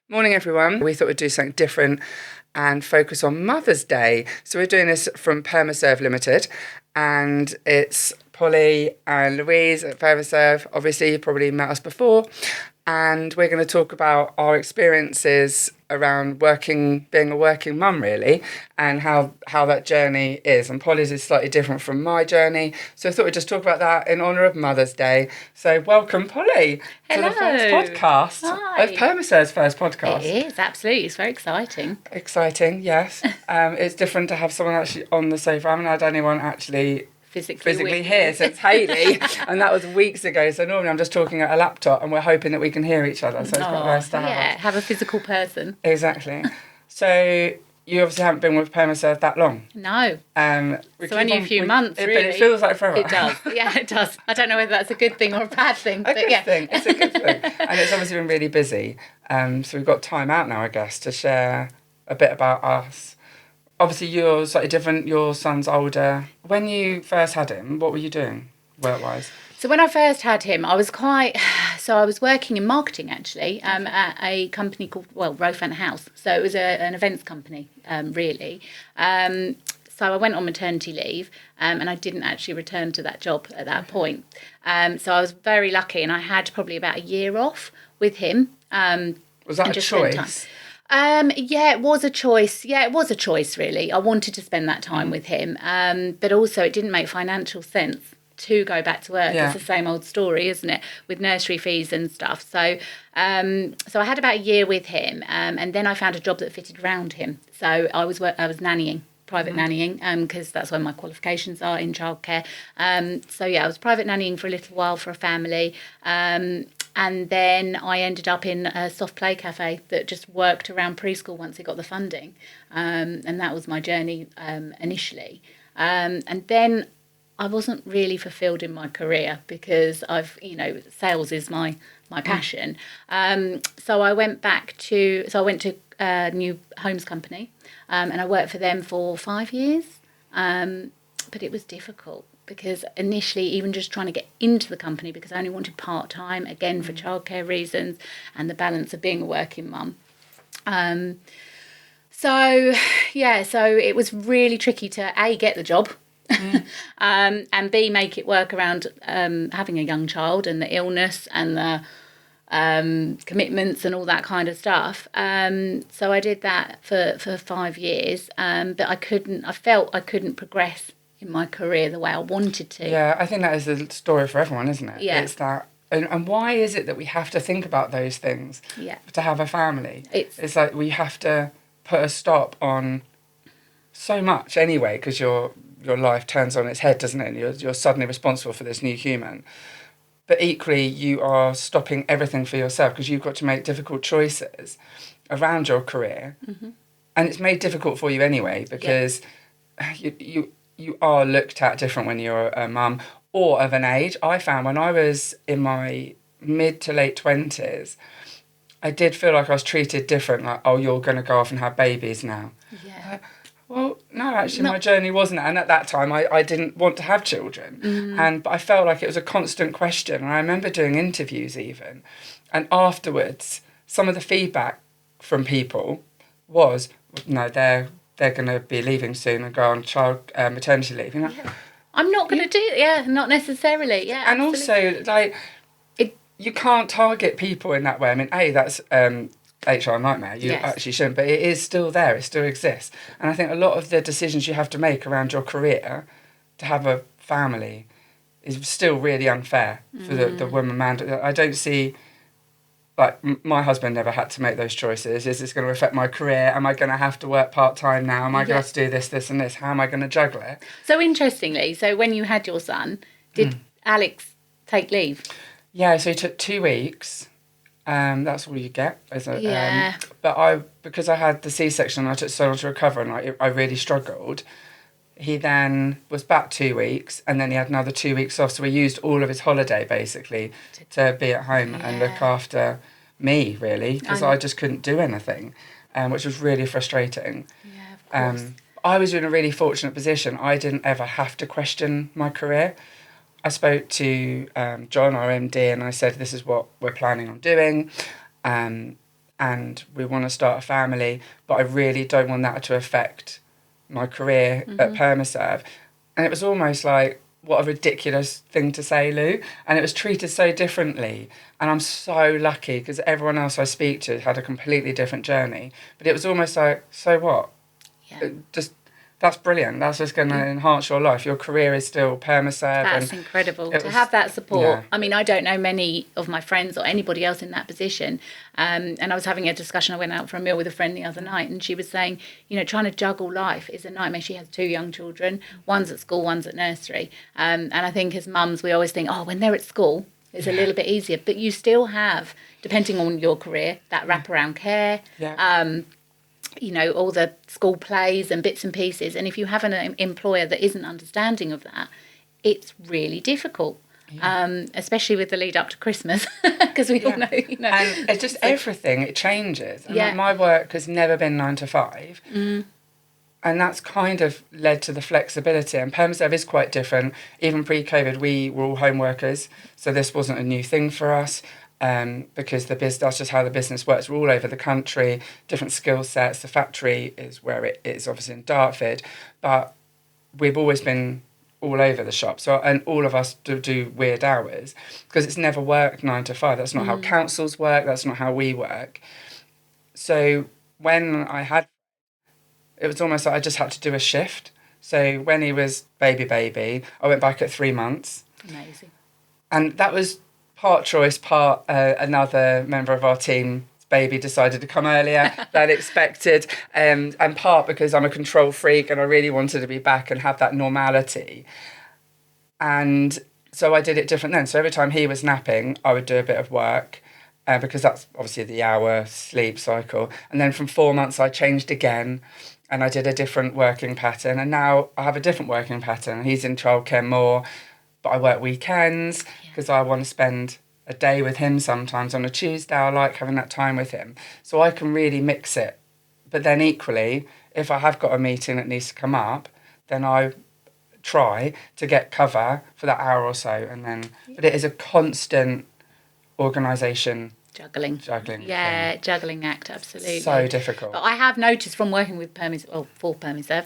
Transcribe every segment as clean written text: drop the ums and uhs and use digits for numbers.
Morning, everyone. We thought we'd do something different and focus on Mother's Day. So we're doing this from Permiserv Limited, and it's Polly and Louise at Permiserv. Obviously, you probably met us before, and we're going to talk about our experiences around being a working mum, really, and how that journey is. And Polly's is slightly different from my journey, so I thought we'd just talk about that in honour of Mother's Day. So welcome, Polly, to the first podcast. Hi. Of Permiserv's first podcast. It is, absolutely. It's very exciting. Exciting, yes. It's different to have someone actually on the sofa. I haven't had anyone actually physically here since Hayley, and that was weeks ago. So normally I'm just talking at a laptop, and we're hoping that we can hear each other. So it's quite nice to have. Yeah, have a physical person. Exactly. So you obviously haven't been with Permiserv that long. No. So only a few months, really. But it feels like forever. It does. Yeah, it does. I don't know whether that's a good thing or a bad thing. A good thing. It's a good thing. And it's obviously been really busy. So we've got time out now, I guess, to share a bit about us. Obviously, you're slightly different. Your son's older. When you first had him, what were you doing work-wise? So when I first had him, I was working in marketing, actually, at a company called, Rofant House. So it was an events company, really. So I went on maternity leave, and I didn't actually return to that job at that point. So I was very lucky, and I had probably about a year off with him. Was that a choice? Yeah, it was a choice. Yeah, it was a choice, really. I wanted to spend that time with him, but also it didn't make financial sense to go back to work. Yeah. It's the same old story, isn't it, with nursery fees and stuff. So so I had about a year with him, and then I found a job that fitted around him. So I was nannying. Private nannying, because that's where my qualifications are in childcare. So yeah, I was private nannying for a little while for a family, and then I ended up in a soft play cafe that just worked around preschool once it got the funding, and that was my journey initially. And then I wasn't really fulfilled in my career because sales is my passion. So I went to a new homes company, and I worked for them for 5 years. But it was difficult because initially, even just trying to get into the company, because I only wanted part-time, again, for childcare reasons and the balance of being a working mum. So it was really tricky to, A, get the job, and B, make it work around having a young child and the illness and the commitments and all that kind of stuff. So I did that for 5 years, but I felt I couldn't progress in my career the way I wanted to. Yeah, I think that is the story for everyone, isn't it? Yeah. It's that, and why is it that we have to think about those things to have a family? It's like we have to put a stop on so much anyway, because your life turns on its head, doesn't it? And you're suddenly responsible for this new human. But equally, you are stopping everything for yourself because you've got to make difficult choices around your career. Mm-hmm. And it's made difficult for you anyway because you are looked at different when you're a mum or of an age. I found when I was in my mid to late 20s, I did feel like I was treated different, like, oh, you're going to go off and have babies now. Yeah. Well, no, actually, my journey wasn't. And at that time, I didn't want to have children. Mm. But I felt like it was a constant question. And I remember doing interviews even. And afterwards, some of the feedback from people was, no, they're going to be leaving soon and go on maternity leave. You know? Yeah. I'm not going to do it. Yeah, not necessarily. Yeah, and absolutely. Also, like, you can't target people in that way. I mean, that's... HR nightmare. You actually shouldn't, but it is still there. It still exists. And I think a lot of the decisions you have to make around your career to have a family is still really unfair for the woman man. I don't see, like, my husband never had to make those choices. Is this going to affect my career? Am I going to have to work part-time now? Am I going to have to do this and this? How am I going to juggle it? So interestingly, when you had your son, did Alex take leave? Yeah, so he took 2 weeks. That's all you get. But because I had the C-section and I took so long to recover and I really struggled, he then was back 2 weeks and then he had another 2 weeks off. So we used all of his holiday basically to be at home and look after me, really, because I just couldn't do anything, which was really frustrating. Yeah, of course. I was in a really fortunate position. I didn't ever have to question my career. I spoke to John, our MD, and I said, this is what we're planning on doing. and we want to start a family, but I really don't want that to affect my career at Permiserv. And it was almost like, what a ridiculous thing to say, Lou. And it was treated so differently. And I'm so lucky because everyone else I speak to had a completely different journey. But it was almost like, so what? Yeah. That's brilliant. That's just going to enhance your life. Your career is still Permiserv. That's incredible to have that support. Yeah. I mean, I don't know many of my friends or anybody else in that position. And I was having a discussion. I went out for a meal with a friend the other night, and she was saying, you know, trying to juggle life is a nightmare. She has 2 young children. One's at school, one's at nursery. And I think as mums, we always think, oh, when they're at school, it's a little bit easier. But you still have, depending on your career, that wraparound care. Yeah. You know, all the school plays and bits and pieces. And if you have an employer that isn't understanding of that, it's really difficult, especially with the lead up to Christmas, because we all know, you know. And it's just everything, it changes. And Yeah. my work has never been 9 to 5. And that's kind of led to the flexibility. And Permiserv is quite different. Even pre-COVID, we were all home workers. So this wasn't a new thing for us. Because that's just how the business works. We're all over the country, different skill sets. The factory is where it is, obviously in Dartford, but we've always been all over the shop. So, and all of us do weird hours because it's never worked 9 to 5. That's not how councils work. That's not how we work. So when it was almost like I just had to do a shift. So when he was baby, I went back at 3 months. Amazing. And that was part choice, part another member of our team, baby, decided to come earlier than expected, and part because I'm a control freak and I really wanted to be back and have that normality. And so I did it different then. So every time he was napping, I would do a bit of work because that's obviously the hour sleep cycle. And then from 4 months, I changed again and I did a different working pattern. And now I have a different working pattern. He's in childcare more, but I work weekends because I want to spend a day with him sometimes. On a Tuesday, I like having that time with him. So I can really mix it. But then equally, if I have got a meeting that needs to come up, then I try to get cover for that hour or so. And then, but it is a constant organisation. Juggling. Yeah, thing. Juggling act, absolutely. So difficult. But I have noticed from working with for Permiserv,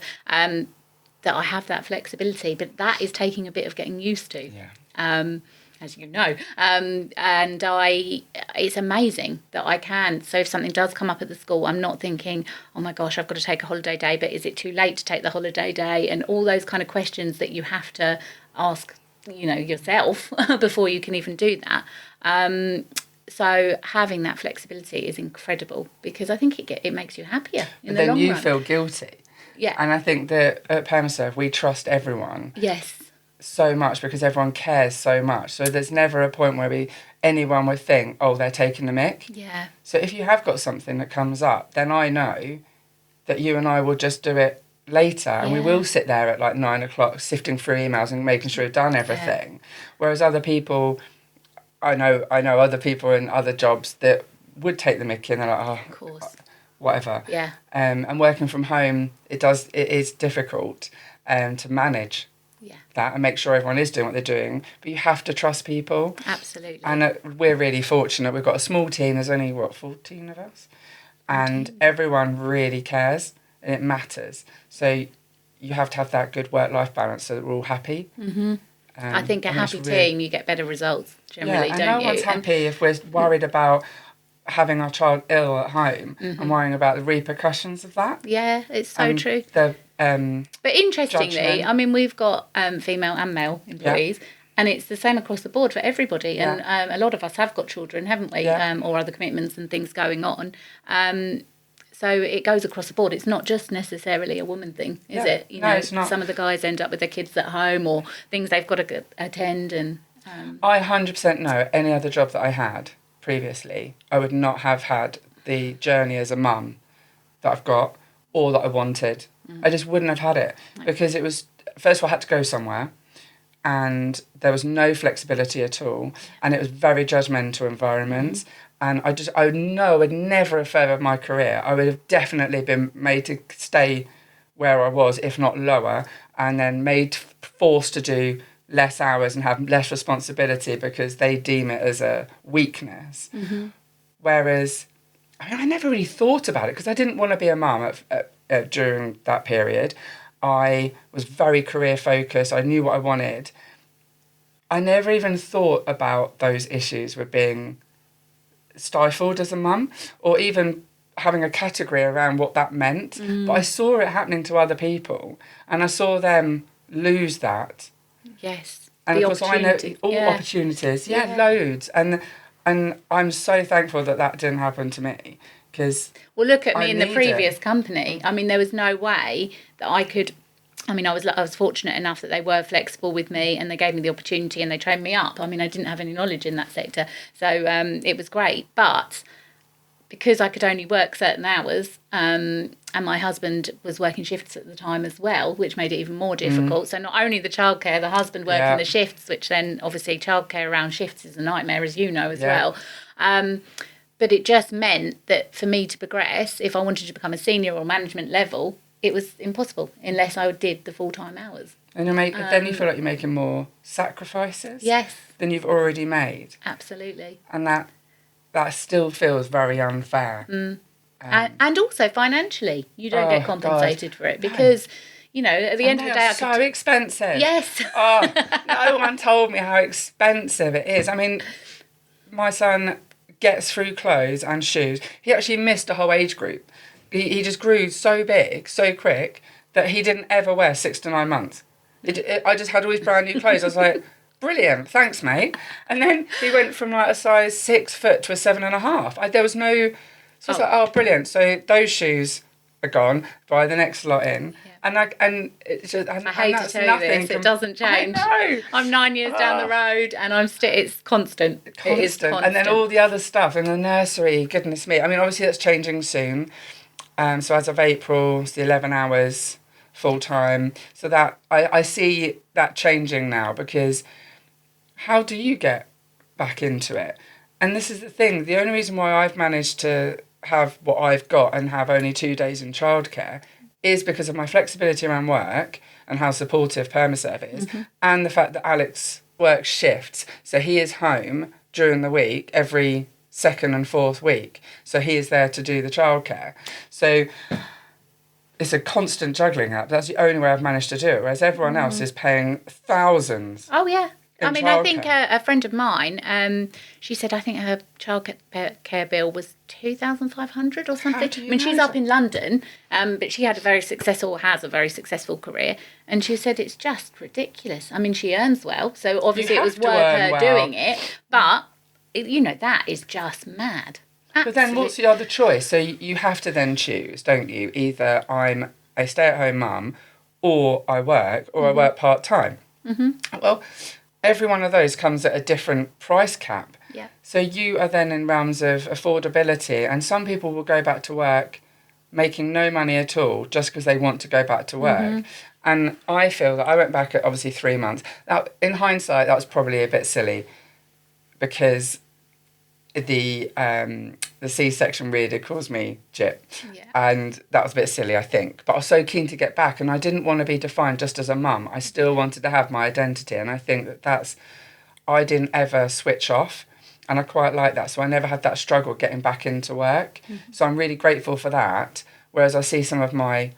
that I have that flexibility, but that is taking a bit of getting used to. Yeah. As you know, and it's amazing that I can. So if something does come up at the school, I'm not thinking, oh my gosh, I've got to take a holiday day, but is it too late to take the holiday day? And all those kind of questions that you have to ask, you know, yourself before you can even do that. So having that flexibility is incredible because I think it makes you happier in the long run. Then you feel guilty. Yeah. And I think that at Permiserv, we trust everyone. Yes. So much because everyone cares so much. So there's never a point where anyone would think, oh, they're taking the mick. Yeah. So if you have got something that comes up, then I know that you and I will just do it later and we will sit there at like 9 o'clock sifting through emails and making sure we've done everything. Yeah. Whereas other people, I know other people in other jobs that would take the mickey and they're like, oh, of course. Whatever. Yeah. And working from home, it is difficult to manage that and make sure everyone is doing what they're doing. But you have to trust people. Absolutely. And we're really fortunate. We've got a small team. There's only, 14 of us? And everyone really cares and it matters. So you have to have that good work-life balance so that we're all happy. Mm-hmm. I think a happy team, you get better results generally, don't you? And no one's happy if we're worried about having our child ill at home and worrying about the repercussions of that. Yeah, it's so true. But interestingly, judgment. I mean, we've got female and male employees, and it's the same across the board for everybody. Yeah. And a lot of us have got children, haven't we? Yeah. Or other commitments and things going on. So it goes across the board. It's not just necessarily a woman thing, is it? You know, it's not. Some of the guys end up with their kids at home or things they've got to attend. And I 100% know any other job that I had previously, I would not have had the journey as a mum that I've got or that I wanted. I just wouldn't have had it because it was, first of all, I had to go somewhere and there was no flexibility at all and it was very judgmental environments. And I know I would never have furthered my career. I would have definitely been made to stay where I was, if not lower, and then forced to do less hours and have less responsibility because they deem it as a weakness. Mm-hmm. Whereas I never really thought about it because I didn't want to be a mum during that period. I was very career focused. I knew what I wanted. I never even thought about those issues with being stifled as a mum, or even having a category around what that meant. But I saw it happening to other people, and I saw them lose that. Yes. And of course I know all opportunities. Yeah, loads. And I'm so thankful that didn't happen to me, because well, look at me in the previous company. I mean, there was no way that I could. I mean, I was fortunate enough that they were flexible with me and they gave me the opportunity and they trained me up. I mean, I didn't have any knowledge in that sector, so it was great. But because I could only work certain hours, and my husband was working shifts at the time as well, which made it even more difficult. So not only the childcare, the husband working the shifts, which then obviously childcare around shifts is a nightmare, as you know as well. But it just meant that for me to progress, if I wanted to become a senior or management level, it was impossible unless I did the full-time hours. And then you feel like you're making more sacrifices than you've already made. Absolutely. And that still feels very unfair. And also financially, you don't get compensated for it because, you know, at the end of the day... so expensive. Yes. No one told me how expensive it is. I mean, my son gets through clothes and shoes. He actually missed a whole age group. He just grew so big, so quick, that he didn't ever wear 6 to 9 months. I just had all his brand new clothes. I was like, brilliant, thanks, mate. And then he went from like a size 6 foot to a 7.5. There was no... So I was like, oh, brilliant. So those shoes are gone. Buy the next lot in. Yeah. And it's just... I hate to tell you this, it doesn't change. I know. I'm 9 years down the road and I'm still... It's constant. It is constant. And then all the other stuff in the nursery, goodness me. I mean, obviously that's changing soon. So as of April, it's the 11 hours full-time. So that I see that changing now, because how do you get back into it? And this is the thing. The only reason why I've managed to have what I've got and have only 2 days in childcare is because of my flexibility around work and how supportive Permiserv is, and the fact that Alex works shifts. So he is home during the week every second and fourth week. So he is there to do the childcare. So it's a constant juggling act. That's the only way I've managed to do it, whereas everyone else is paying thousands. Oh, yeah. I mean, I think a friend of mine, she said, I think her childcare bill was 2,500 or something. I mean, she's up in London, but she had has a very successful career. And she said it's just ridiculous. I mean, she earns well, so obviously it was worth her doing it. But, you know, that is just mad. Absolutely. But then what's the other choice? So you have to then choose, don't you? Either I'm a stay-at-home mum, or I work, or I work part-time. Well... every one of those comes at a different price cap. Yeah. So you are then in realms of affordability, and some people will go back to work making no money at all just because they want to go back to work. And I feel that I went back at obviously 3 months. Now, in hindsight, that was probably a bit silly, because the C-section really did cause me jip. Yeah. And that was a bit silly, I think. But I was so keen to get back, and I didn't want to be defined just as a mum. I still wanted to have my identity, and I think I didn't ever switch off, and I quite like that. So I never had that struggle getting back into work. So I'm really grateful for that. Whereas I see some of my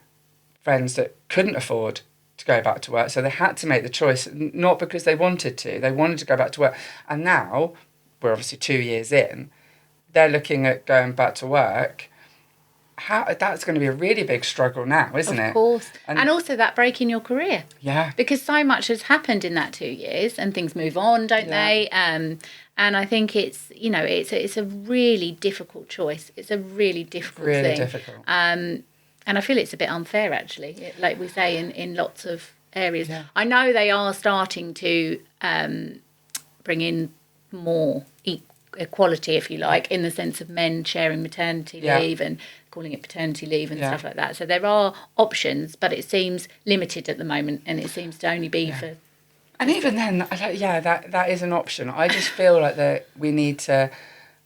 friends that couldn't afford to go back to work, so they had to make the choice, not because they wanted to. They wanted to go back to work. And now... we're obviously 2 years in, they're looking at going back to work. That's going to be a really big struggle now, isn't it? Of course. And also that break in your career. Yeah. Because so much has happened in that 2 years, and things move on, don't they? And I think it's, you know, it's a really difficult choice. It's a really difficult thing. Really difficult. And I feel it's a bit unfair, actually, like we say, in lots of areas. Yeah. I know they are starting to bring in more equality, if you like, in the sense of men sharing maternity leave and calling it paternity leave and stuff like that. So there are options, but it seems limited at the moment, and it seems to only be for... And even then, that is an option. I just feel like that we need to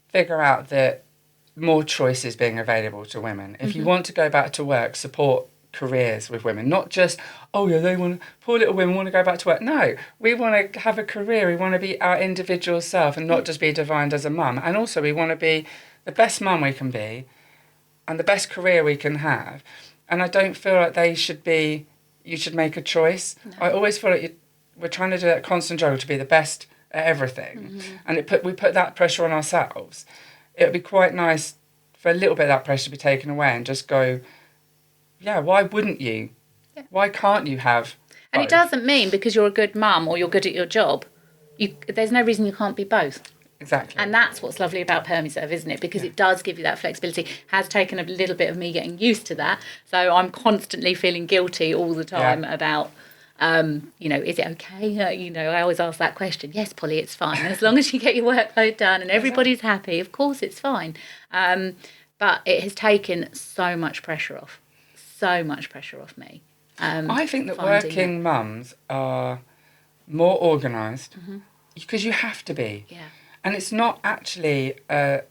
figure out that more choices being available to women. If you want to go back to work, support careers with women, not just they want, poor little women want to go back to work. No, we want to have a career. We want to be our individual self and not just be defined as a mum. And also we want to be the best mum we can be and the best career we can have. And I don't feel like you should make a choice. No. I always feel like we're trying to do that constant juggle to be the best at everything. And we put that pressure on ourselves. It would be quite nice for a little bit of that pressure to be taken away and just go, yeah, why wouldn't you? Yeah. Why can't you have both? And it doesn't mean because you're a good mum or you're good at your job, there's no reason you can't be both. Exactly. And that's what's lovely about Permiserv, isn't it? Because it does give you that flexibility. Has taken a little bit of me getting used to that. So I'm constantly feeling guilty all the time about, is it okay? I always ask that question. Yes, Polly, it's fine. As long as you get your workload done and everybody's happy, of course it's fine. But it has taken so much pressure off. So much pressure off me. I think that working mums are more organised because you have to be. Yeah. And it's not actually a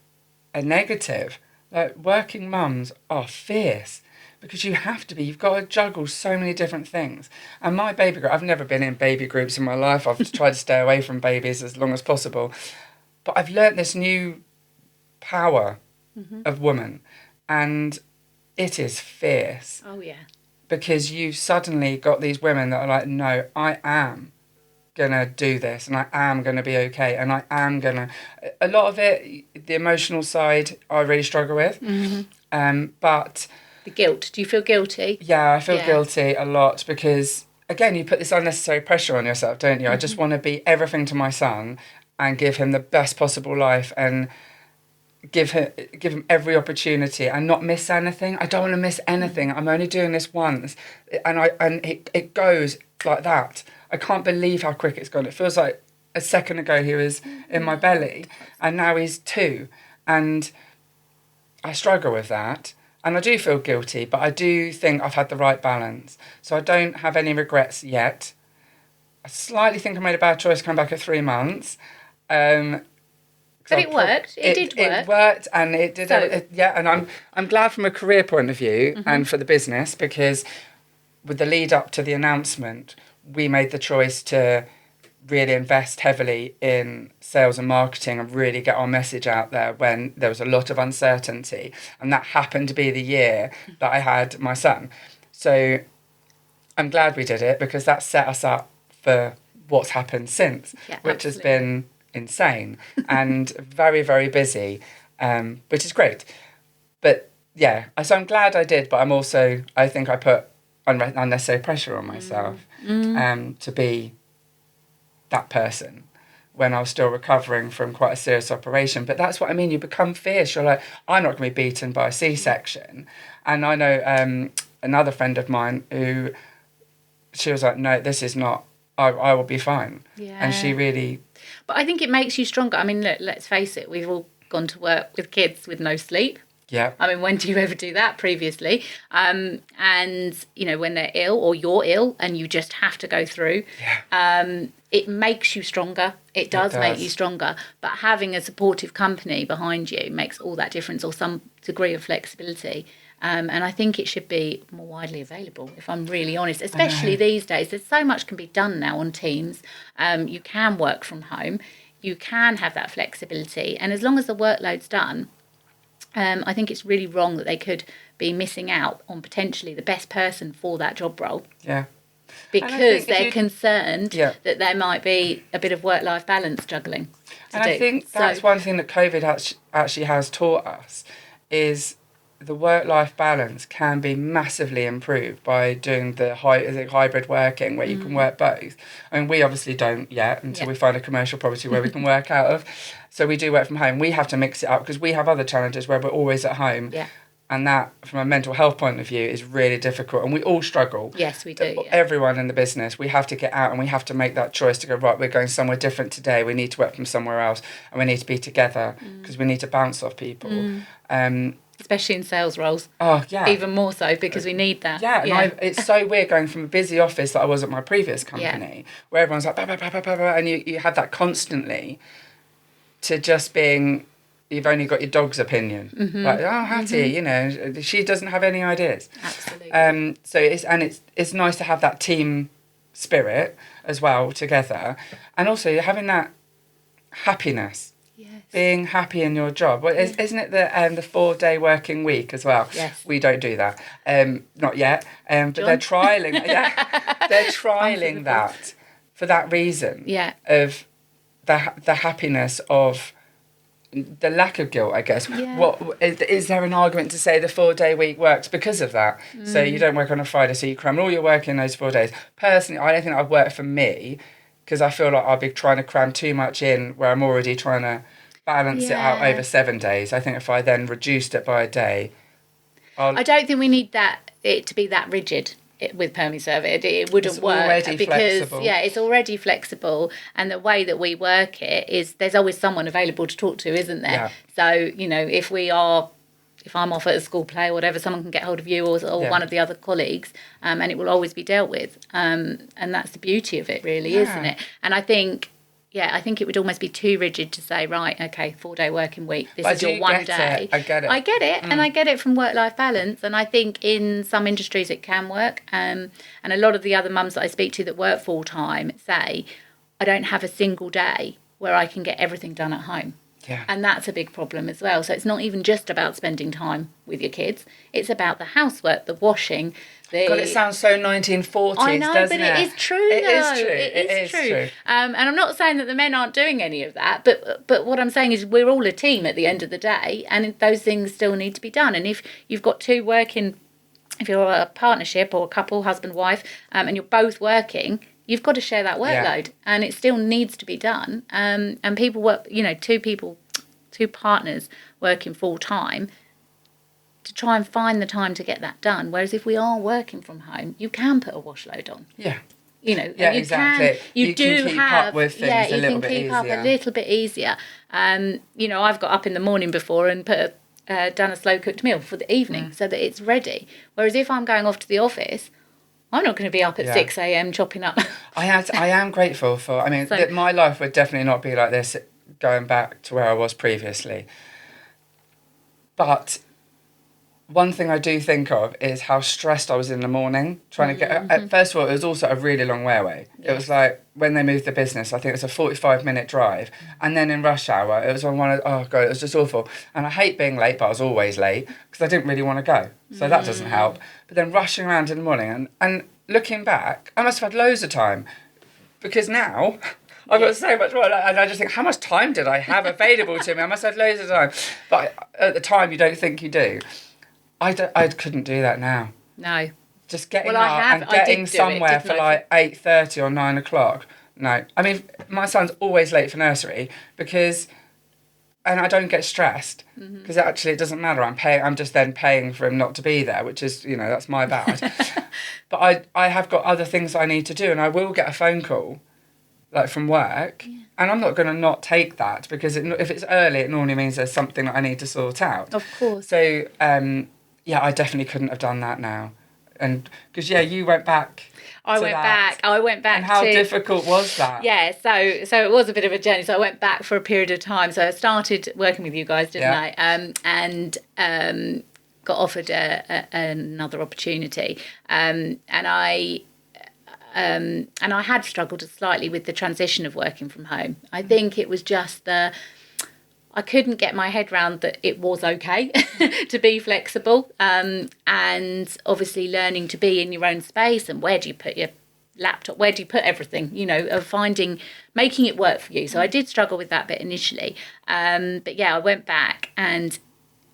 negative. Like, working mums are fierce because you have to be. You've got to juggle so many different things. And my baby group, I've never been in baby groups in my life. I've tried to stay away from babies as long as possible. But I've learnt this new power of woman. And it is fierce. Oh, yeah. Because you've suddenly got these women that are like, no, I am gonna do this and I am gonna be okay and I am gonna... A lot of it, the emotional side, I really struggle with. But... The guilt. Do you feel guilty? Yeah, I feel guilty a lot because, again, you put this unnecessary pressure on yourself, don't you? I just want to be everything to my son and give him the best possible life and give him every opportunity and not miss anything. I don't want to miss anything. I'm only doing this once. And it goes like that. I can't believe how quick it's gone. It feels like a second ago he was in my belly and now he's 2. And I struggle with that. And I do feel guilty, but I do think I've had the right balance. So I don't have any regrets yet. I slightly think I made a bad choice coming back at 3 months. But it worked. It did work. It worked, and it did. And I'm glad from a career point of view and for the business because with the lead up to the announcement, we made the choice to really invest heavily in sales and marketing and really get our message out there when there was a lot of uncertainty, and that happened to be the year that I had my son. So I'm glad we did it because that set us up for what's happened since, which has been insane and very, very busy, which is great. But yeah, so I'm glad I did, but I think I put unnecessary pressure on myself to be that person when I was still recovering from quite a serious operation. But that's what I mean, you become fierce. You're like, I'm not going to be beaten by a C-section. And I know another friend of mine who, she was like, no, this is not, I will be fine. Yeah. And she really... But I think it makes you stronger. I mean, look, let's face it, we've all gone to work with kids with no sleep. Yeah. I mean, when do you ever do that previously? And, when they're ill or you're ill and you just have to go through, it makes you stronger. It does make you stronger. But having a supportive company behind you makes all that difference, or some degree of flexibility. And I think it should be more widely available, if I'm really honest, especially these days. There's so much can be done now on Teams. You can work from home. You can have that flexibility. And as long as the workload's done, I think it's really wrong that they could be missing out on potentially the best person for that job role. Yeah. Because they're concerned that there might be a bit of work-life balance juggling to do. I think that's one thing that COVID actually has taught us is the work-life balance can be massively improved by doing the hybrid working where you can work both. I mean, we obviously don't yet until we find a commercial property where we can work out of. So we do work from home. We have to mix it up because we have other challenges where we're always at home. Yeah. And that, from a mental health point of view, is really difficult. And we all struggle. Yes, we do. Yeah. Everyone in the business, we have to get out and we have to make that choice to go, right, we're going somewhere different today. We need to work from somewhere else. And we need to be together because we need to bounce off people. Especially in sales roles. Oh, yeah. Even more so because we need that. Yeah, and it's so weird going from a busy office that I was at my previous company where everyone's like, bah, bah, bah, bah, bah, bah, and you have that constantly to just being... You've only got your dog's opinion. Like, oh, Hattie, she doesn't have any ideas. Absolutely. So it's nice to have that team spirit as well together, and also having that happiness being happy in your job. Well, isn't it the 4-day working week as well? Yes. We don't do that. Not yet. But they're trialling. They're trialling that for that reason. Yeah. Of the happiness of the lack of guilt, I guess. Yeah. What is there an argument to say the 4-day week works because of that? So you don't work on a Friday, so you cram all your work in those 4 days. Personally, I don't think that would work for me, because I feel like I'll be trying to cram too much in where I'm already trying to balance it out over 7 days. I think if I then reduced it by a day, I don't think we need it to be that rigid. With Permiserv, it wouldn't work because flexible. It's already flexible, and the way that we work it is there's always someone available to talk to, isn't there? So if I'm off at a school play or whatever, someone can get hold of you or one of the other colleagues, and it will always be dealt with, and that's the beauty of it, really, isn't it? And I think it would almost be too rigid to say, right, okay, 4-day working week, this is your one day. I get it. And I get it from work-life balance. And I think in some industries it can work. And a lot of the other mums that I speak to that work full-time say, I don't have a single day where I can get everything done at home. Yeah. And that's a big problem as well. So it's not even just about spending time with your kids. It's about the housework, the washing. God, it sounds so 1940s, I know, doesn't but it is true, though. It is true. And I'm not saying that the men aren't doing any of that, but what I'm saying is we're all a team at the end of the day, and those things still need to be done. And if you've got two working, if you're a partnership or a couple, husband, wife, and you're both working, you've got to share that workload, and it still needs to be done. And people work, two partners working full time to try and find the time to get that done. Whereas if we are working from home, you can put a wash load on. Yeah. Exactly. You can keep up with things a little bit easier. You can keep up a little bit easier. I've got up in the morning before and done a slow cooked meal for the evening so that it's ready. Whereas if I'm going off to the office, I'm not going to be up at 6 a.m. chopping up. I am grateful for, my life would definitely not be like this going back to where I was previously. But one thing I do think of is how stressed I was in the morning trying to get... First of all, it was also a really long way away. Yes. It was like, when they moved the business, I think it was a 45-minute drive. And then in rush hour, it was on it was just awful. And I hate being late, but I was always late because I didn't really want to go. So that doesn't help. But then rushing around in the morning and looking back, I must have had loads of time. Because now... I've got so much more, and I just think, how much time did I have available to me? I must have loads of time. But at the time, you don't think you do. I couldn't do that now. No. Just getting up and getting somewhere for like 8:30 or 9 o'clock. No. My son's always late for nursery and I don't get stressed because actually it doesn't matter. I'm just then paying for him not to be there, which is, that's my bad. But I have got other things I need to do, and I will get a phone call, like from work, and I'm not going to not take that because if it's early, it normally means there's something that I need to sort out. Of course. So, I definitely couldn't have done that now. And because, you went back. I went back. And how difficult was that? Yeah, so it was a bit of a journey. So I went back for a period of time. So I started working with you guys, didn't I? And got offered another opportunity. And I had struggled slightly with the transition of working from home. I think it was just I couldn't get my head around that it was okay to be flexible, and obviously learning to be in your own space, and where do you put your laptop, where do you put everything, of making it work for you. So I did struggle with that bit initially, but I went back and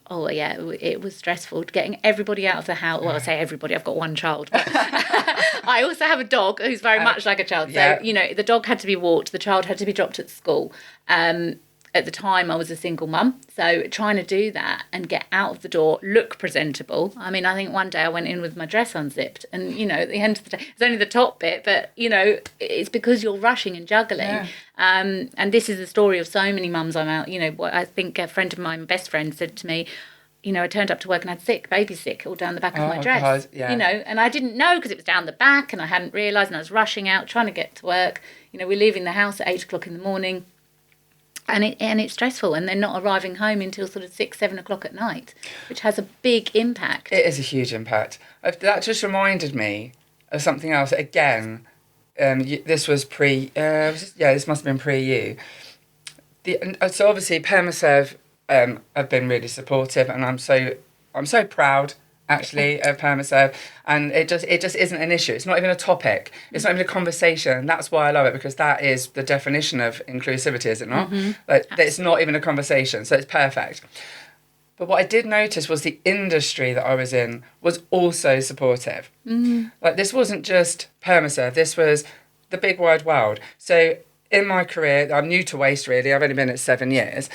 it was stressful getting everybody out of the house. Well, I say everybody, I've got one child. But I also have a dog who's very much like a child. So, the dog had to be walked, the child had to be dropped at school. At the time, I was a single mum. So trying to do that and get out of the door, look presentable. I think one day I went in with my dress unzipped and, at the end of the day, it's only the top bit, but, it's because you're rushing and juggling. Yeah. And this is the story of so many mums I'm out. I think a friend of mine, best friend, said to me, I turned up to work and had baby sick, all down the back of my dress. God, yeah. And I didn't know because it was down the back and I hadn't realised, and I was rushing out, trying to get to work. We're leaving the house at 8 o'clock in the morning. And it's stressful, and they're not arriving home until sort of 6, 7 o'clock at night, which has a big impact. It is a huge impact. That just reminded me of something else. Again, this was this must have been pre-you. So obviously Permiserv have been really supportive, and I'm so proud actually of Permiserv, and it just isn't an issue. It's not even a topic. It's not even a conversation. And that's why I love it, because that is the definition of inclusivity, is it not? Like it's not even a conversation, so it's perfect. But what I did notice was the industry that I was in was also supportive. Like this wasn't just Permiserv. This was the big wide world. So in my career, I'm new to waste really. I've only been at 7 years.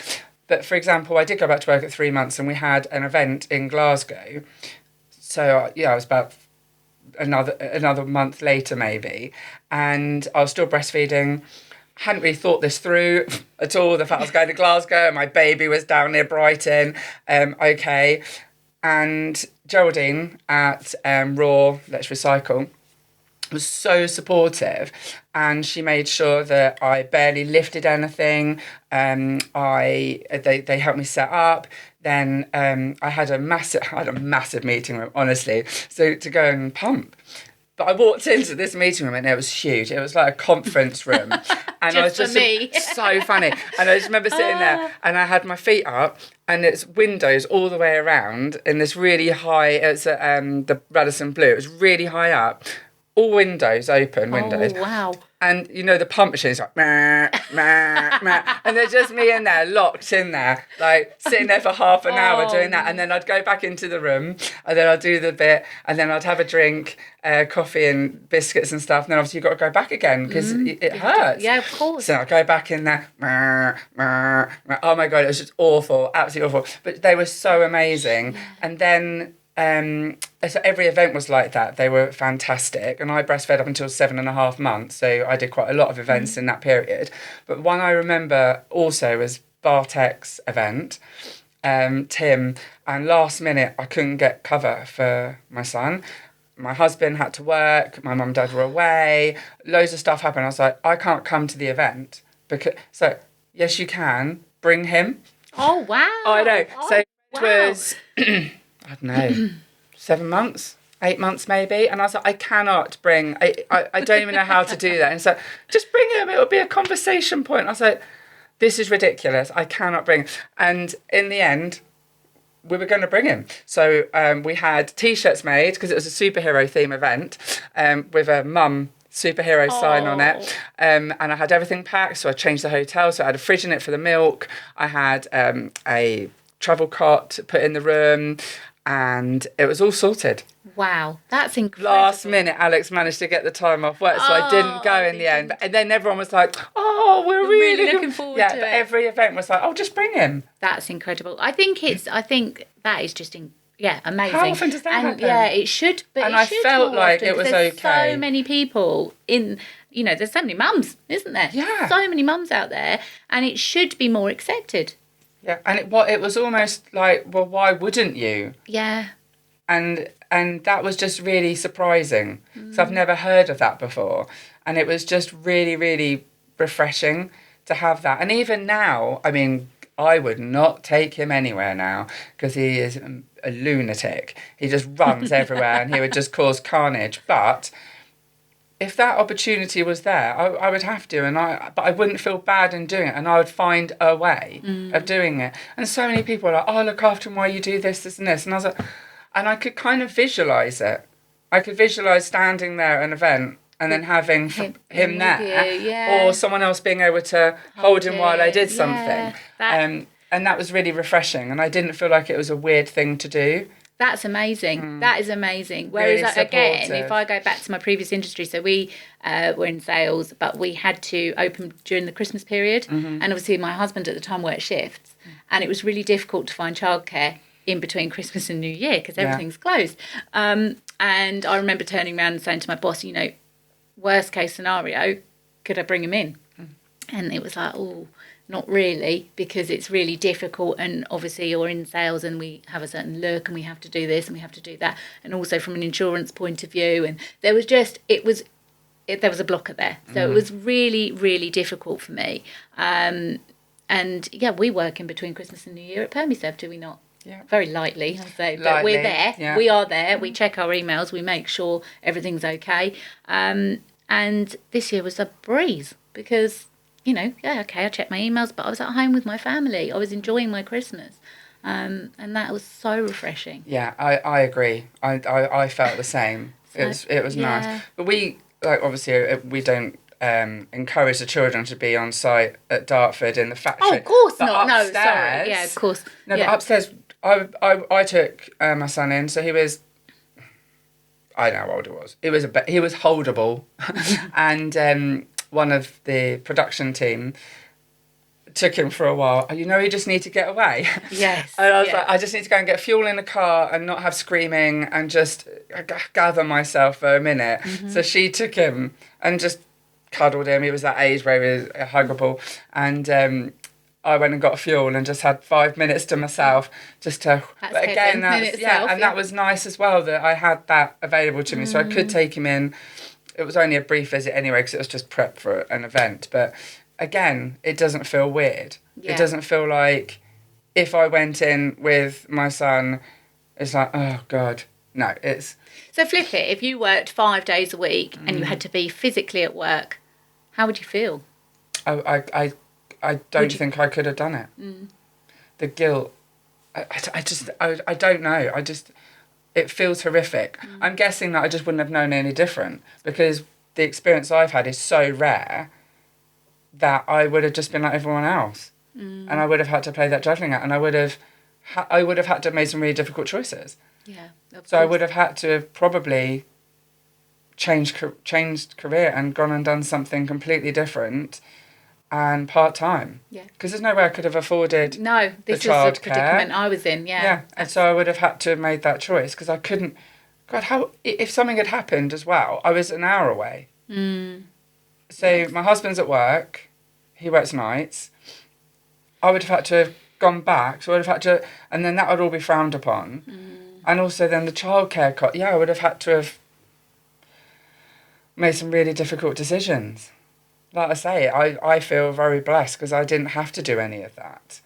But for example, I did go back to work at 3 months, and we had an event in Glasgow. So I was about another month later maybe, and I was still breastfeeding. Hadn't really thought this through at all. The fact I was going to Glasgow and my baby was down near Brighton. Okay. And Geraldine at Raw Let's Recycle was so supportive, and she made sure that I barely lifted anything. They helped me set up. Then I had a massive meeting room, honestly, so to go and pump. But I walked into this meeting room and it was huge. It was like a conference room. And I was just so funny. And I just remember sitting there, and I had my feet up, and it's windows all the way around in this really high, it's the Radisson Blu. It was really high up. All windows, open windows. Oh, wow. And, the pump machine's like, meh, meh, meh. And there's just me in there, locked in there, like sitting there for half an hour doing that. And then I'd go back into the room, and then I'd do the bit, and then I'd have a drink, coffee and biscuits and stuff. And then obviously you've got to go back again because it hurts. Yeah, of course. So I'd go back in there, meh, meh, meh. Oh my God, it was just awful, absolutely awful. But they were so amazing. And then... so every event was like that. They were fantastic, and I breastfed up until 7.5 months, so I did quite a lot of events in that period. But one I remember also was Bartek's event, Tim, and last minute I couldn't get cover for my son. My husband had to work, my mum and dad were away, loads of stuff happened. I was like, I can't come to the event. So yes you can, bring him. Oh wow. I know. So it was I don't know, 7 months, 8 months maybe. And I was like, I cannot bring, I don't even know how to do that. And so, just bring him, it will be a conversation point. I was like, this is ridiculous, I cannot bring. And in the end, we were going to bring him. So we had T-shirts made, because it was a superhero theme event, with a mum superhero sign on it. And I had everything packed, so I changed the hotel. So I had a fridge in it for the milk. I had a travel cot put in the room, and it was all sorted. Wow, that's incredible. Last minute, Alex managed to get the time off work, so I didn't go in the end. And then everyone was like, oh, we're really looking forward to it. Yeah, every event was like, oh, just bring him. That's incredible. I think that is just amazing. How often does that happen? Yeah, it should. But and I felt like it was okay. There's so many people in, there's so many mums, isn't there? Yeah. So many mums out there, and it should be more accepted. Yeah, and it was almost like, well, why wouldn't you? Yeah. And that was just really surprising. So I've never heard of that before. And it was just really, really refreshing to have that. And even now, I mean, I would not take him anywhere now, because he is a lunatic. He just runs everywhere, and he would just cause carnage. But if that opportunity was there, I would have to, but I wouldn't feel bad in doing it, and I would find a way of doing it. And so many people are like, oh, look after him while you do this, this and this. And I was like, and I could kind of visualise it. I could visualise standing there at an event and then having him there, or someone else being able to hold him while I did something. And that was really refreshing, and I didn't feel like it was a weird thing to do. That's amazing. That is amazing. Whereas, really again, if I go back to my previous industry, so we were in sales, but we had to open during the Christmas period. And obviously my husband at the time worked shifts, and it was really difficult to find childcare in between Christmas and New Year because everything's closed. And I remember turning around and saying to my boss, worst case scenario, could I bring him in? And it was like, oh, not really, because it's really difficult, and obviously you're in sales and we have a certain look and we have to do this and we have to do that, and also from an insurance point of view, and there was a blocker there, so it was really, really difficult for me. And we work in between Christmas and New Year at Permiserv, do we not? Yeah. Very lightly, I'd say, but we're there. Yeah. We are there. We check our emails. We make sure everything's okay. And this year was a breeze because I checked my emails, but I was at home with my family. I was enjoying my Christmas. And that was so refreshing. Yeah, I agree. I felt the same. It was nice. But we, obviously, we don't encourage the children to be on site at Dartford in the factory. Oh, of course but not. Upstairs, no, sorry. Yeah, of course. No, but upstairs, I took my son in, so he was... I don't know how old he was. He was holdable. And one of the production team took him for a while. You just need to get away. Yes. And I was like, I just need to go and get fuel in the car and not have screaming and just gather myself for a minute. Mm-hmm. So she took him and just cuddled him. He was that age where he was huggable. And I went and got fuel and just had 5 minutes to myself just to... But again, that was nice as well that I had that available to me. So I could take him in. It was only a brief visit anyway because it was just prep for an event. But again, it doesn't feel weird. Yeah. It doesn't feel like if I went in with my son, it's like, oh, God. No, it's... So flip it. If you worked 5 days a week and you had to be physically at work, how would you feel? I don't think I could have done it. Mm. The guilt, I don't know. It feels horrific. Mm. I'm guessing that I just wouldn't have known any different because the experience I've had is so rare that I would have just been like everyone else. Mm. And I would have had to play that juggling act and I would have had to have made some really difficult choices. Yeah, of course. So I would have had to have probably changed career and gone and done something completely different and part-time. Yeah. Because there's no way I could have afforded this was the predicament I was in, yeah. Yeah, and so I would have had to have made that choice because I couldn't... God, if something had happened as well, I was an hour away. Mm. So my husband's at work, he works nights. I would have had to have gone back, so I would have had to... And then that would all be frowned upon. Mm. And also then the childcare cost... Yeah, I would have had to have made some really difficult decisions. Like I say, I feel very blessed because I didn't have to do any of that.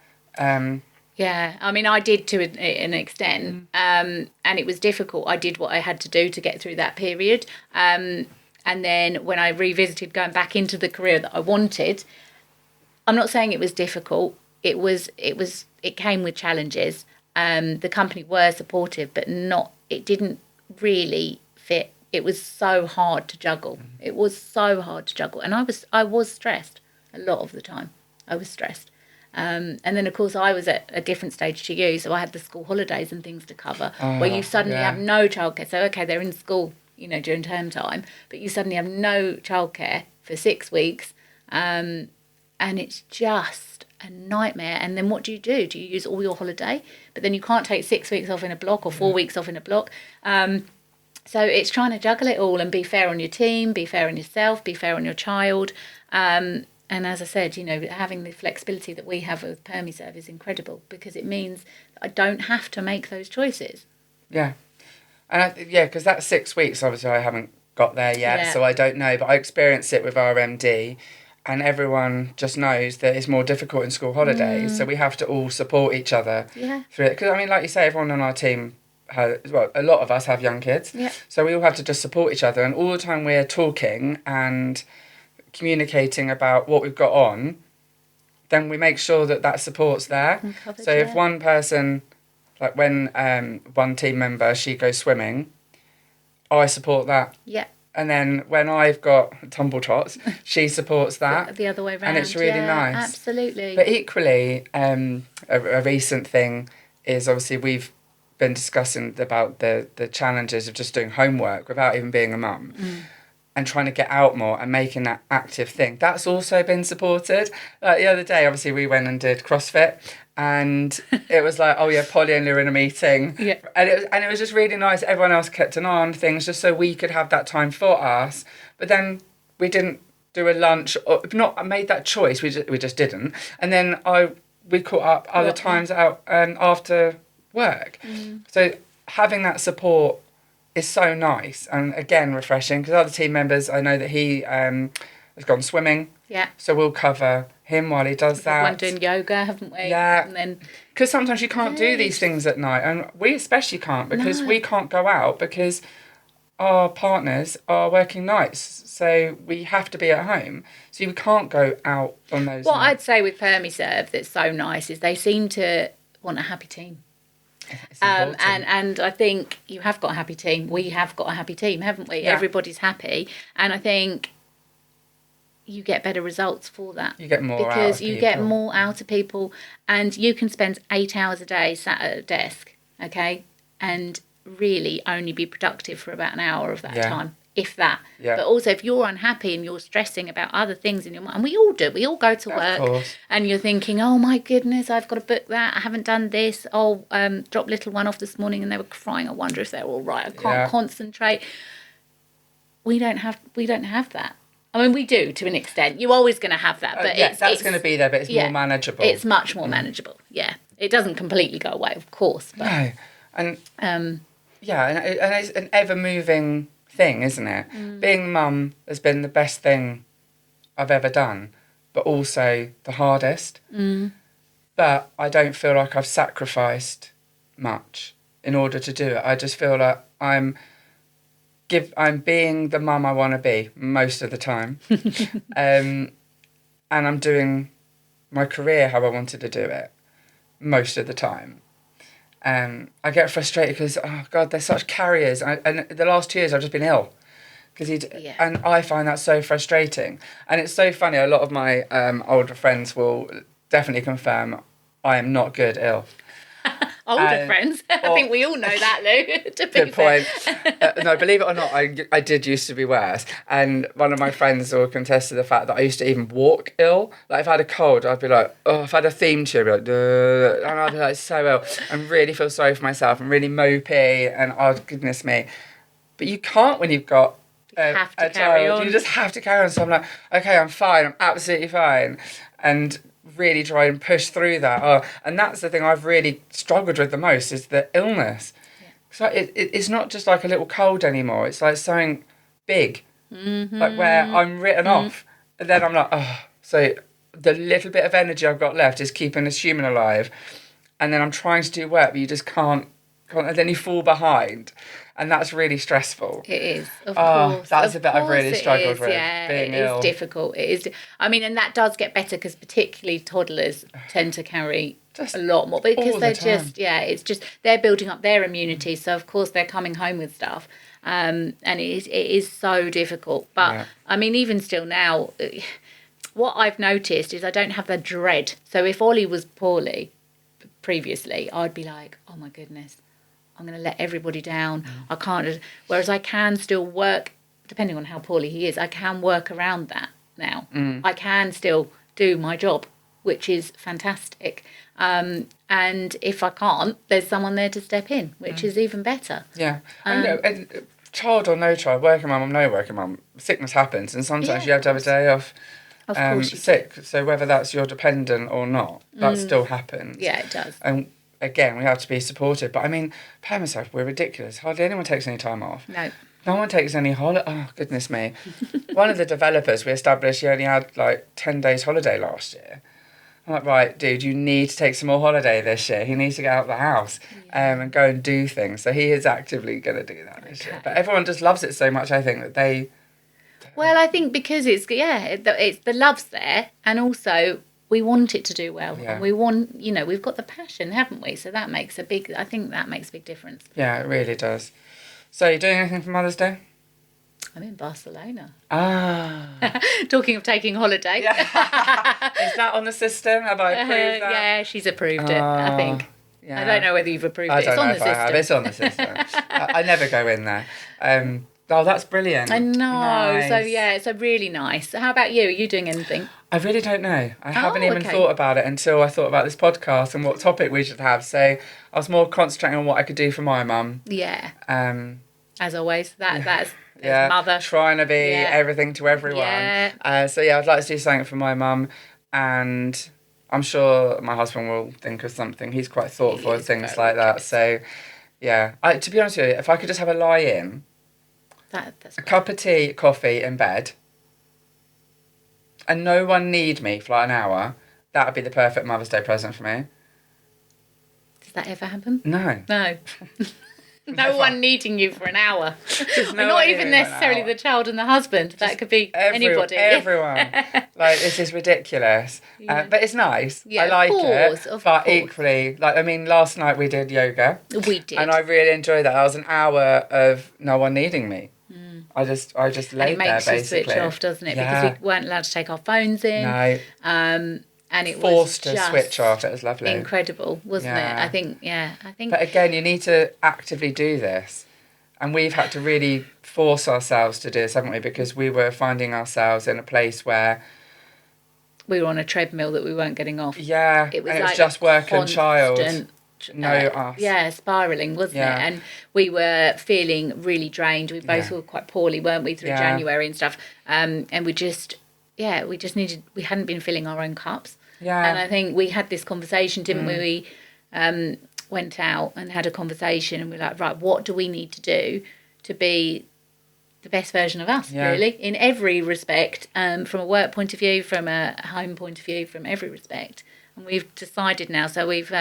Yeah, I mean, I did to an extent, and it was difficult. I did what I had to do to get through that period. And then when I revisited going back into the career that I wanted, I'm not saying it was difficult. It came with challenges. The company were supportive, but it didn't really fit. It was so hard to juggle. It was so hard to juggle. And I was stressed a lot of the time. I was stressed. And then, of course, I was at a different stage to you. So I had the school holidays and things to cover where you suddenly have no childcare. So, okay, they're in school, during term time, but you suddenly have no childcare for 6 weeks. And it's just a nightmare. And then what do? Do you use all your holiday? But then you can't take 6 weeks off in a block or 4 weeks off in a block. So it's trying to juggle it all and be fair on your team, be fair on yourself, be fair on your child. And as I said, having the flexibility that we have with Permiserv is incredible because it means that I don't have to make those choices. Yeah. And because that's 6 weeks, obviously I haven't got there yet, so I don't know. But I experienced it with our MD and everyone just knows that it's more difficult in school holidays. So we have to all support each other through it. Because, I mean, like you say, everyone on our team... a lot of us have young kids, so we all have to just support each other, and all the time we're talking and communicating about what we've got on, then we make sure that support's there. So if one person, like when one team member, she goes swimming, I support that. Yeah. And then when I've got tumble tots, she supports that. The other way around. And it's really nice. Absolutely. But equally, a recent thing is obviously we've been discussing about the challenges of just doing homework without even being a mum and trying to get out more and making that active thing. That's also been supported. Like the other day, obviously, we went and did CrossFit and it was like, oh yeah, Polly and Lou in a meeting. Yeah. And it was just really nice. Everyone else kept an eye on things just so we could have that time for us. But then we didn't do a lunch or not made that choice. We just didn't. And then we caught up other times out after work. So having that support is so nice and again refreshing because other team members, I know that he has gone swimming, so we'll cover him while he does that. One doing yoga, haven't we? And then because sometimes you can't do these things at night, and we especially can't because we can't go out because our partners are working nights, so we have to be at home. So you can't go out on those What nights. I'd say with Permiserv that's so nice is they seem to want a happy team. And I think you have got a happy team. We have got a happy team, haven't we? Yeah. Everybody's happy. And I think you get better results for that. You get more because you get more out of people, and you can spend 8 hours a day sat at a desk, okay, and really only be productive for about an hour of that time, if that. But also, if you're unhappy and you're stressing about other things in your mind, and we all do, we all go to work, and you're thinking, oh my goodness, I've got to book that, I haven't done this, dropped little one off this morning and they were crying, I wonder if they're all right, I can't concentrate. We don't have that. I mean, we do to an extent. You're always going to have that, but that's going to be there, but it's more manageable. It's much more manageable. Yeah, it doesn't completely go away, of course. But, no, and and it's an ever-moving thing, isn't it? Being mum has been the best thing I've ever done, but also the hardest. But I don't feel like I've sacrificed much in order to do it. I just feel like I'm being the mum I want to be most of the time. And I'm doing my career how I wanted to do it most of the time. I get frustrated because, oh God, they're such carriers. And the last 2 years I've just been ill. And I find that so frustrating. And it's so funny, a lot of my older friends will definitely confirm I am not good ill. Older friends. I think we all know that, Lou. Good point. No, believe it or not, I did used to be worse. And one of my friends will contest to the fact that I used to even walk ill. Like, if I had a cold, I'd be like, oh, if I had a theme tune, I'd be like, duh, and I'd be like so ill and really feel sorry for myself and really mopey and, oh, goodness me. But you can't when you've got a child. You just have to carry on. So I'm like, okay, I'm fine. I'm absolutely fine. And really try and push through that. And that's the thing I've really struggled with the most is the illness. So it's not just like a little cold anymore. It's like something big, like where I'm written off. And then I'm like, oh, so the little bit of energy I've got left is keeping this human alive. And then I'm trying to do work, but you just can't, and then you fall behind. And that's really stressful. It is, of course. That's a bit I've really struggled with, being ill. It is difficult. It is. I mean, and that does get better because particularly toddlers tend to carry a lot more because they're it's just, they're building up their immunity. So, of course, they're coming home with stuff. And it is so difficult. But, I mean, even still now, what I've noticed is I don't have the dread. So if Ollie was poorly previously, I'd be like, oh, my goodness. I'm going to let everybody down. I can't. Whereas I can still work, depending on how poorly he is, I can work around that now. I can still do my job, which is fantastic. And if I can't, there's someone there to step in, which is even better. Yeah. And child or no child, working mum or no working mum, sickness happens. And sometimes you have to have a day off. Of course sick. So whether that's your dependent or not, that still happens. Yeah, it does. And again, we have to be supported. But I mean, Permiserv, we're ridiculous. Hardly anyone takes any time off. No one takes any holiday. Oh, goodness me. One of the developers we established, he only had like 10 days holiday last year. I'm like, right, dude, you need to take some more holiday this year. He needs to get out of the house and go and do things. So he is actively going to do that this year. But everyone just loves it so much, I think, that they... Well, I think because it's the love's there, and also... we want it to do well, and we want, we've got the passion, haven't we? So that makes a big difference. Yeah, it really does. So, you doing anything for Mother's Day? I'm in Barcelona. Ah. Talking of taking holiday. Yeah. Is that on the system? Have I approved that? Yeah, she's approved it, I think. Yeah. I don't know whether you've approved it. It's on the system. It's on the system. I never go in there. Oh, that's brilliant. I know. Nice. So, it's really nice. How about you? Are you doing anything? I really don't know. I haven't even thought about it until I thought about this podcast and what topic we should have. So I was more concentrating on what I could do for my mum. Yeah. As always, that's mother. Trying to be everything to everyone. Yeah. So, I'd like to do something for my mum. And I'm sure my husband will think of something. He's quite thoughtful and things like that. So, to be honest with you, if I could just have a lie-in, that's a cup of tea, coffee in bed, and no one need me for like an hour, that would be the perfect Mother's Day present for me. Does that ever happen? No. No one needing you for an hour. No not even necessarily the child and the husband. Just that could be anybody. Everyone. Like, this is ridiculous. But it's nice. I like it. But equally, like, I mean, last night we did yoga. We did. And I really enjoyed that. That was an hour of no one needing me. I just laid there, basically. And it makes you switch off, doesn't it? Because we weren't allowed to take our phones in. No. And it forced was to switch off. It was lovely. Incredible, wasn't it? I think. But again, you need to actively do this. And we've had to really force ourselves to do this, haven't we? Because we were finding ourselves in a place where we were on a treadmill that we weren't getting off. Yeah, it was just work and child. No us. Yeah, spiralling, wasn't it? And we were feeling really drained. We both were quite poorly, weren't we, through January and stuff. And we just needed, we hadn't been filling our own cups. Yeah. And I think we had this conversation, didn't we? We went out and had a conversation and we're like, right, what do we need to do to be the best version of us, really, in every respect, from a work point of view, from a home point of view, from every respect. And we've decided now, so we've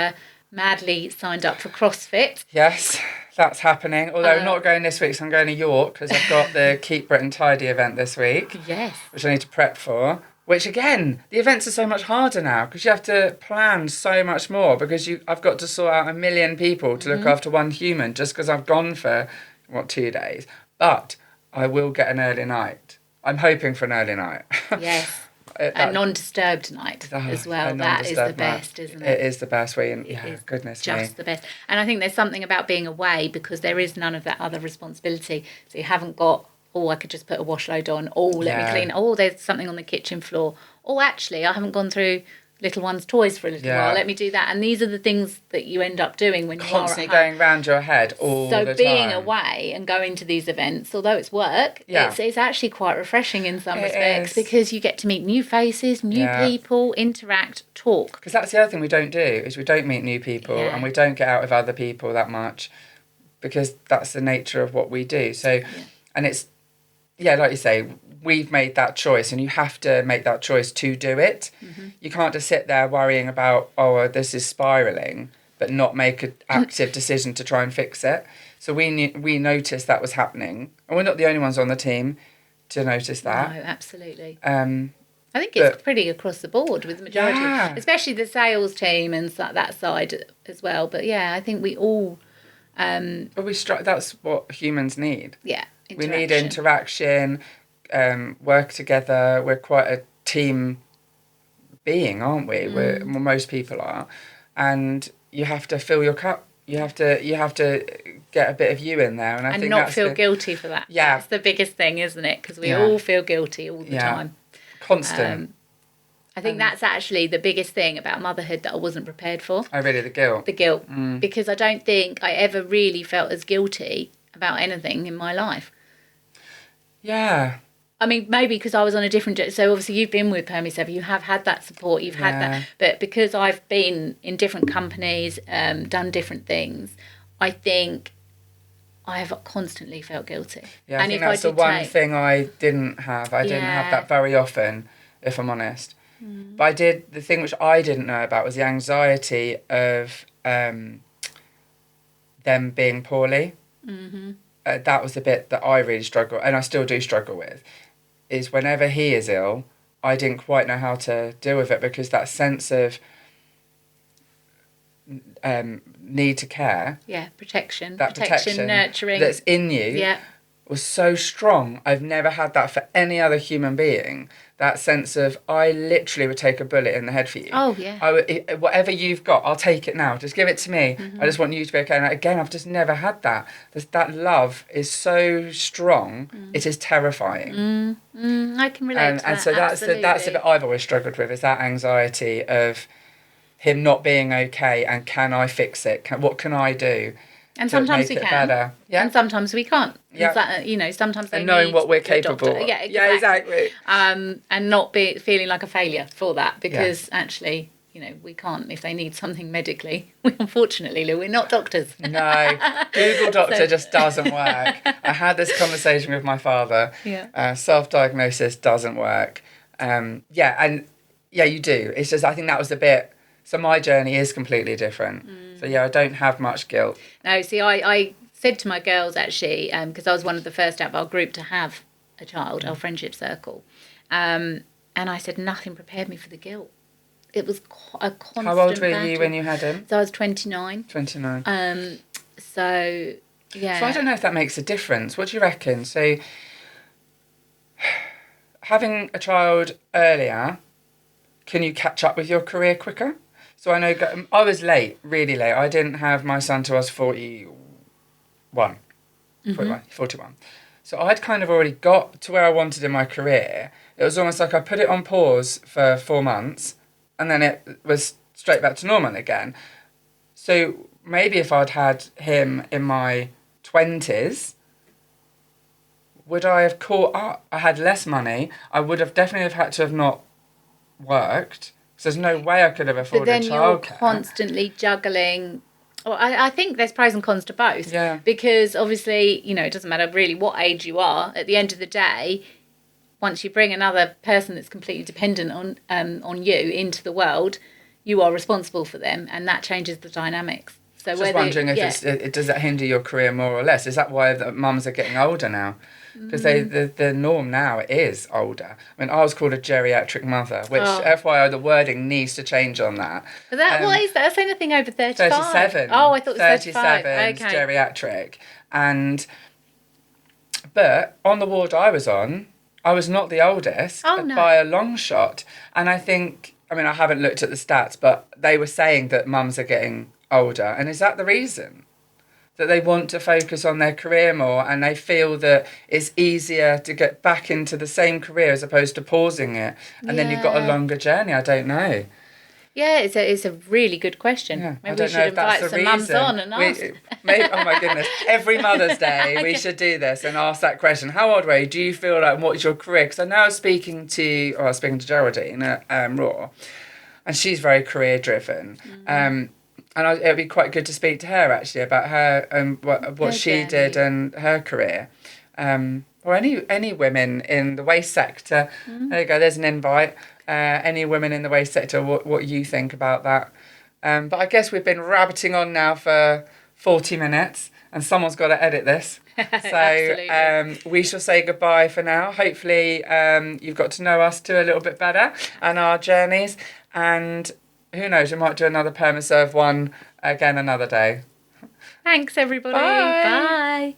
madly signed up for CrossFit. Yes, that's happening. Although I'm not going this week, so I'm going to York because I've got the Keep Britain Tidy event this week. Yes. Which I need to prep for. Which, again, the events are so much harder now because you have to plan so much more because I've got to sort out 1 million people to look after one human just because I've gone for, 2 days. But I will get an early night. I'm hoping for an early night. Yes. A non-disturbed night as well. That is the best, isn't it? It is the best way. Goodness me. Just the best. And I think there's something about being away because there is none of that other responsibility. So you haven't got, I could just put a wash load on. Let me clean. There's something on the kitchen floor. Actually, I haven't gone through little one's toys for a little while. Let me do that. And these are the things that you end up doing when you are constantly going round your head all the time. So being away and going to these events, although it's work, it's actually quite refreshing in some respects because you get to meet new faces, new people, interact, talk. Because that's the other thing we don't do is we don't meet new people and we don't get out with other people that much because that's the nature of what we do. So, and it's, like you say, we've made that choice and you have to make that choice to do it. Mm-hmm. You can't just sit there worrying about, this is spiralling, but not make an active decision to try and fix it. So we noticed that was happening. And we're not the only ones on the team to notice that. No, absolutely. I think it's pretty across the board with the majority, especially the sales team and that side as well. But I think we all... But that's what humans need. Yeah, we need interaction, work together. We're quite a team being, aren't we? Most people are, and you have to fill your cup. You have to get a bit of you in there, and I think not feel guilty for that. Yeah, that's the biggest thing, isn't it? Because we all feel guilty all the time. Constant. I think that's actually the biggest thing about motherhood that I wasn't prepared for. Oh, really? The guilt? The guilt. Because I don't think I ever really felt as guilty about anything in my life. Yeah. I mean, maybe because I was on a different... So obviously you've been with Permiserv, you have had that support, you've had that. But because I've been in different companies, done different things, I think I have constantly felt guilty. Yeah, I think that's the one thing I didn't have. I didn't have that very often, if I'm honest. But the thing which I didn't know about was the anxiety of them being poorly. Mm-hmm. That was the bit that I really struggled, and I still do struggle with, is whenever he is ill, I didn't quite know how to deal with it because that sense of need to care. Yeah, protection, nurturing. That's in you was so strong. I've never had that for any other human being. That sense of, I literally would take a bullet in the head for you. Oh, yeah. Whatever you've got, I'll take it now. Just give it to me. Mm-hmm. I just want you to be okay. And again, I've just never had that. That love is so strong. It is terrifying. I can relate to that. And so that's the bit I've always struggled with, is that anxiety of him not being okay and can I fix it? What can I do? And sometimes we can, and sometimes we can't. Yeah. Sometimes they knowing what we're capable of. Yeah, exactly. Yeah, exactly. And not feeling like a failure for that because actually, we can't. If they need something medically, unfortunately, Lou, we're not doctors. No, Google doctor just doesn't work. I had this conversation with my father. Yeah. Self-diagnosis doesn't work. You do. It's just I think that was the bit. So my journey is completely different. So I don't have much guilt. No, see, I said to my girls, actually, because I was one of the first out of our group to have a child, our friendship circle, and I said nothing prepared me for the guilt. It was a constant How old were battle. you when you had him? So I was 29. 29. So, yeah. So I don't know if that makes a difference. What do you reckon? So having a child earlier, can you catch up with your career quicker? So I know I was late, really late. I didn't have my son till I was 41. 41. So I'd kind of already got to where I wanted in my career. It was almost like I put it on pause for 4 months and then it was straight back to normal again. So maybe if I'd had him in my 20s, would I have caught up? I had less money. I would have definitely have had to have not worked. So there's no way I could have afforded childcare. But then you're constantly juggling. Well, I think there's pros and cons to both. Yeah. Because obviously, it doesn't matter really what age you are. At the end of the day, once you bring another person that's completely dependent on you into the world, you are responsible for them, and that changes the dynamics. So just wondering if it does that hinder your career more or less? Is that why the mums are getting older now? Because the norm now is older. I mean, I was called a geriatric mother, which FYI, the wording needs to change on that. But what is that? That's anything over 35. 37. Oh, I thought it was 35. 37 geriatric. But on the ward I was on, I was not the oldest by a long shot. And I think, I haven't looked at the stats, but they were saying that mums are getting older. And is that the reason? That they want to focus on their career more and they feel that it's easier to get back into the same career as opposed to pausing it. And then you've got a longer journey. I don't know. Yeah, it's a really good question. Yeah, maybe we should invite some mums on and ask. Oh my goodness. Every Mother's Day we should do this and ask that question. How old were you? Do you feel like, what's your career? Because I know I was speaking to Geraldine at Raw, and she's very career driven. And it would be quite good to speak to her, actually, about her and what she did and her career. Or any women in the waste sector. There you go, there's an invite. Any women in the waste sector, what you think about that. But I guess we've been rabbiting on now for 40 minutes and someone's got to edit this. So we shall say goodbye for now. Hopefully you've got to know us too a little bit better and our journeys. And who knows, we might do another Permiserv one again another day. Thanks, everybody. Bye. Bye.